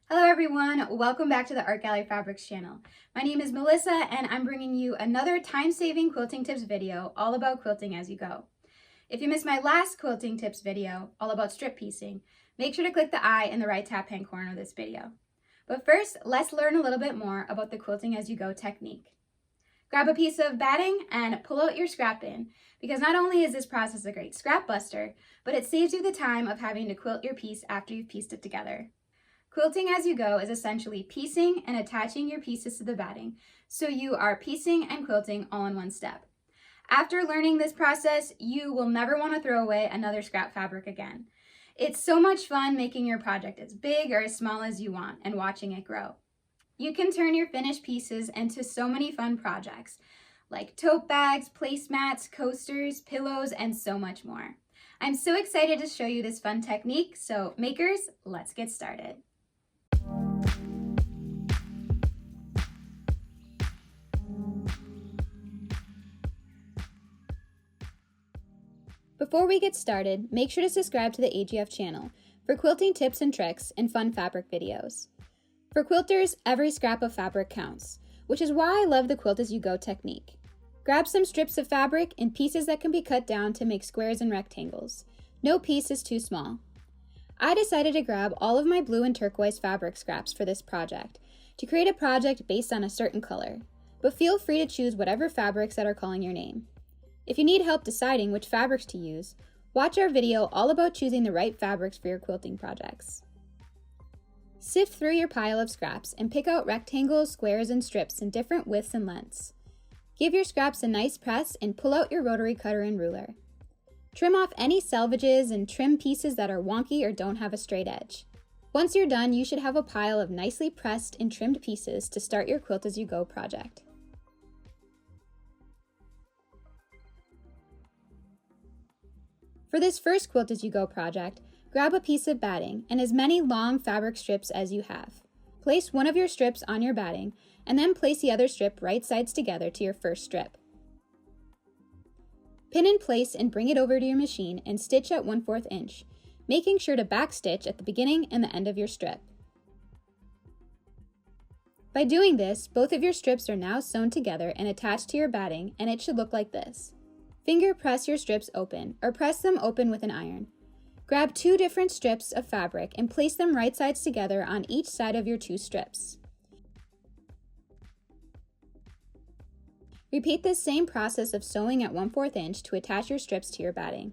Hello everyone, welcome back to the Art Gallery Fabrics channel. My name is Melissa and I'm bringing you another time-saving quilting tips video all about quilting as you go. If you missed my last quilting tips video all about strip piecing, make sure to click the I in the right top hand corner of this video. But first, let's learn a little bit more about the quilting as you go technique. Grab a piece of batting and pull out your scrap bin, because not only is this process a great scrap buster, but it saves you the time of having to quilt your piece after you've pieced it together. Quilting as you go is essentially piecing and attaching your pieces to the batting, so you are piecing and quilting all in one step. After learning this process, you will never want to throw away another scrap fabric again. It's so much fun making your project as big or as small as you want and watching it grow. You can turn your finished pieces into so many fun projects, like tote bags, placemats, coasters, pillows, and so much more. I'm so excited to show you this fun technique, so makers, let's get started. Before we get started, make sure to subscribe to the AGF channel for quilting tips and tricks and fun fabric videos. For quilters, every scrap of fabric counts, which is why I love the quilt as you go technique. Grab some strips of fabric in pieces that can be cut down to make squares and rectangles. No piece is too small. I decided to grab all of my blue and turquoise fabric scraps for this project to create a project based on a certain color, but feel free to choose whatever fabrics that are calling your name. If you need help deciding which fabrics to use, watch our video all about choosing the right fabrics for your quilting projects. Sift through your pile of scraps and pick out rectangles, squares, and strips in different widths and lengths. Give your scraps a nice press and pull out your rotary cutter and ruler. Trim off any selvages and trim pieces that are wonky or don't have a straight edge. Once you're done, you should have a pile of nicely pressed and trimmed pieces to start your Quilt As You Go project. For this first Quilt As You Go project, grab a piece of batting and as many long fabric strips as you have. Place one of your strips on your batting and then place the other strip right sides together to your first strip. Pin in place and bring it over to your machine and stitch at 1/4 inch, making sure to backstitch at the beginning and the end of your strip. By doing this, both of your strips are now sewn together and attached to your batting, and it should look like this. Finger press your strips open, or press them open with an iron. Grab 2 different strips of fabric and place them right sides together on each side of your 2 strips. Repeat this same process of sewing at 1/4 inch to attach your strips to your batting.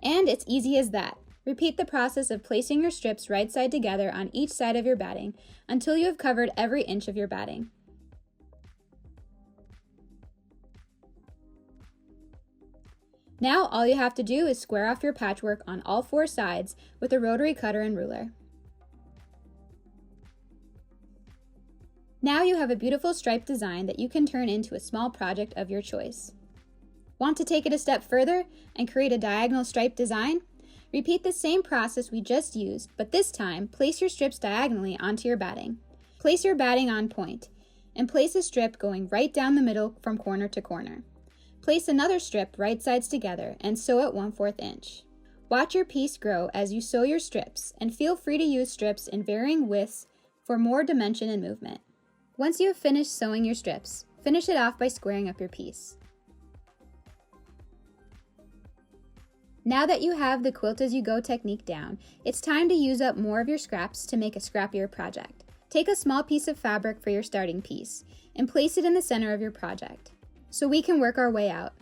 And it's easy as that. Repeat the process of placing your strips right side together on each side of your batting until you have covered every inch of your batting. Now all you have to do is square off your patchwork on all 4 sides with a rotary cutter and ruler. Now you have a beautiful striped design that you can turn into a small project of your choice. Want to take it a step further and create a diagonal striped design? Repeat the same process we just used, but this time place your strips diagonally onto your batting. Place your batting on point and place a strip going right down the middle from corner to corner. Place another strip right sides together and sew at 1/4 inch. Watch your piece grow as you sew your strips, and feel free to use strips in varying widths for more dimension and movement. Once you have finished sewing your strips, finish it off by squaring up your piece. Now that you have the Quilt As You Go technique down, it's time to use up more of your scraps to make a scrappier project. Take a small piece of fabric for your starting piece and place it in the center of your project, so we can work our way out.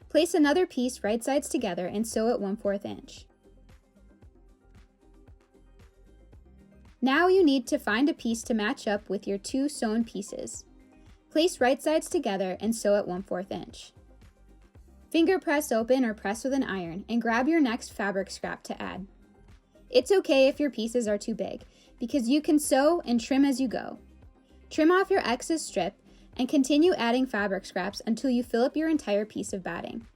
Place another piece right sides together and sew at 1/4 inch. Now you need to find a piece to match up with your 2 sewn pieces. Place right sides together and sew at 1/4 inch. Finger press open or press with an iron and grab your next fabric scrap to add. It's okay if your pieces are too big, because you can sew and trim as you go. Trim off your excess strip and continue adding fabric scraps until you fill up your entire piece of batting.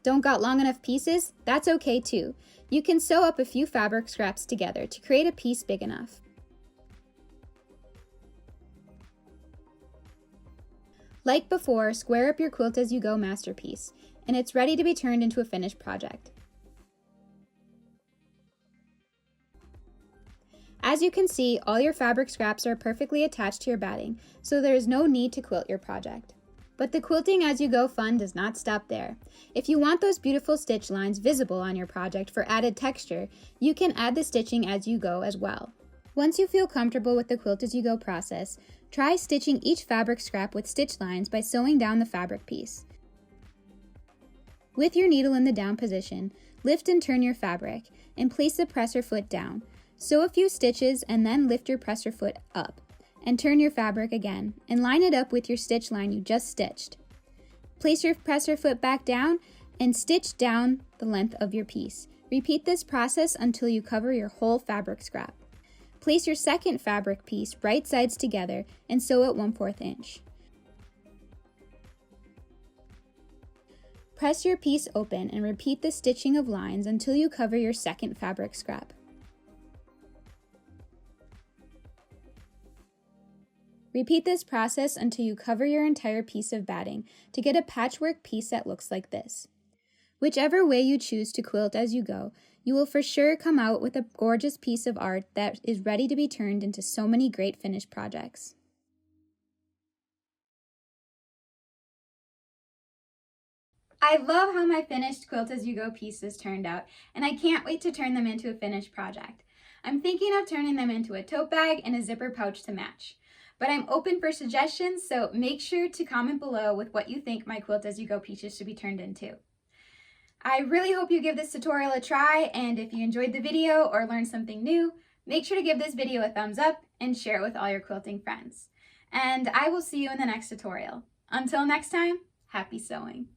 Don't got long enough pieces? That's okay too. You can sew up a few fabric scraps together to create a piece big enough. Like before, square up your Quilt As You Go masterpiece, and it's ready to be turned into a finished project. As you can see, all your fabric scraps are perfectly attached to your batting, so there is no need to quilt your project. But the quilting as you go fun does not stop there. If you want those beautiful stitch lines visible on your project for added texture, you can add the stitching as you go as well. Once you feel comfortable with the quilt as you go process, try stitching each fabric scrap with stitch lines by sewing down the fabric piece. With your needle in the down position, lift and turn your fabric and place the presser foot down. Sew a few stitches and then lift your presser foot up and turn your fabric again and line it up with your stitch line you just stitched. Place your presser foot back down and stitch down the length of your piece. Repeat this process until you cover your whole fabric scrap. Place your second fabric piece right sides together and sew at 1/4 inch. Press your piece open and repeat the stitching of lines until you cover your second fabric scrap. Repeat this process until you cover your entire piece of batting to get a patchwork piece that looks like this. Whichever way you choose to quilt as you go, you will for sure come out with a gorgeous piece of art that is ready to be turned into so many great finished projects. I love how my finished Quilt As You Go pieces turned out, and I can't wait to turn them into a finished project. I'm thinking of turning them into a tote bag and a zipper pouch to match. But I'm open for suggestions, so make sure to comment below with what you think my Quilt As You Go pieces should be turned into. I really hope you give this tutorial a try, and if you enjoyed the video or learned something new, make sure to give this video a thumbs up and share it with all your quilting friends. And I will see you in the next tutorial. Until next time, happy sewing!